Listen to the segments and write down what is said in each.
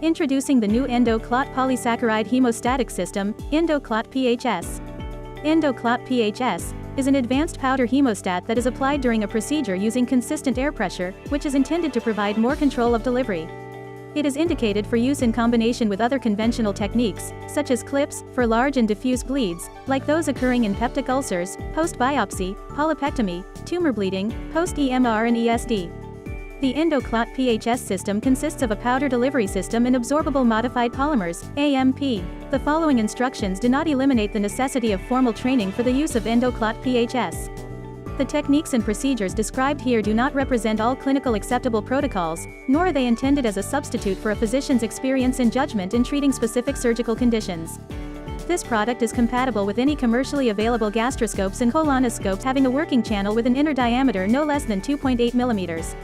Introducing the new EndoClot Polysaccharide Hemostatic System, EndoClot PHS. EndoClot PHS is an advanced powder hemostat that is applied during a procedure using consistent air pressure, which is intended to provide more control of delivery. It is indicated for use in combination with other conventional techniques, such as clips, for large and diffuse bleeds, like those occurring in peptic ulcers, post-biopsy, polypectomy, tumor bleeding, post-EMR and ESD. The EndoClot PHS system consists of a powder delivery system and absorbable modified polymers, AMP. The following instructions do not eliminate the necessity of formal training for the use of EndoClot PHS. The techniques and procedures described here do not represent all clinical acceptable protocols, nor are they intended as a substitute for a physician's experience and judgment in treating specific surgical conditions. This product is compatible with any commercially available gastroscopes and colonoscopes having a working channel with an inner diameter no less than 2.8 millimeters.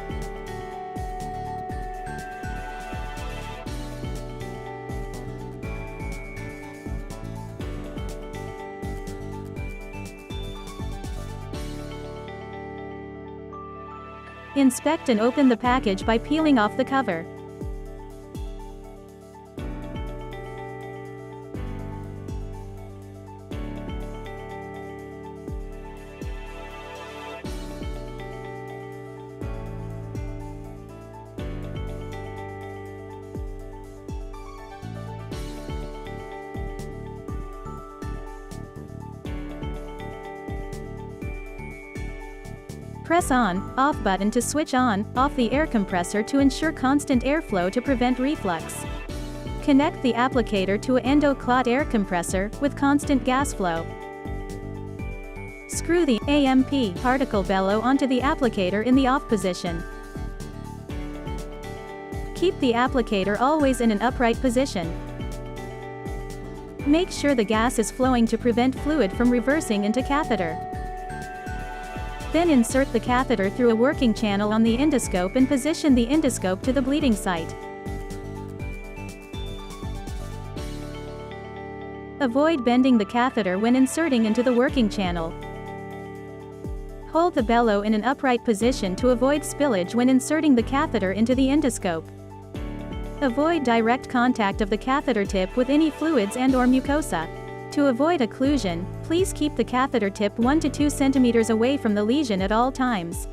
Inspect and open the package by peeling off the cover. Press on/off button to switch on/off the air compressor to ensure constant airflow to prevent reflux. Connect the applicator to an EndoClot air compressor with constant gas flow. Screw the AMP particle bellow onto the applicator in the off position. Keep the applicator always in an upright position. Make sure the gas is flowing to prevent fluid from reversing into catheter. Then insert the catheter through a working channel on the endoscope and position the endoscope to the bleeding site. Avoid bending the catheter when inserting into the working channel. Hold the bellow in an upright position to avoid spillage when inserting the catheter into the endoscope. Avoid direct contact of the catheter tip with any fluids and/or mucosa. To avoid occlusion, please keep the catheter tip 1 to 2 centimeters away from the lesion at all times.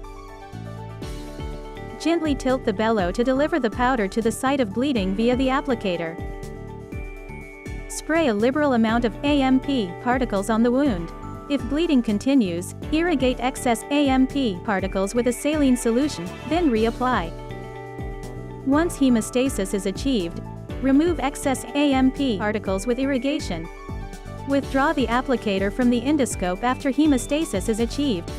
Gently tilt the bellow to deliver the powder to the site of bleeding via the applicator. Spray a liberal amount of AMP particles on the wound. If bleeding continues, irrigate excess AMP particles with a saline solution, then reapply. Once hemostasis is achieved, remove excess AMP particles with irrigation. Withdraw the applicator from the endoscope after hemostasis is achieved.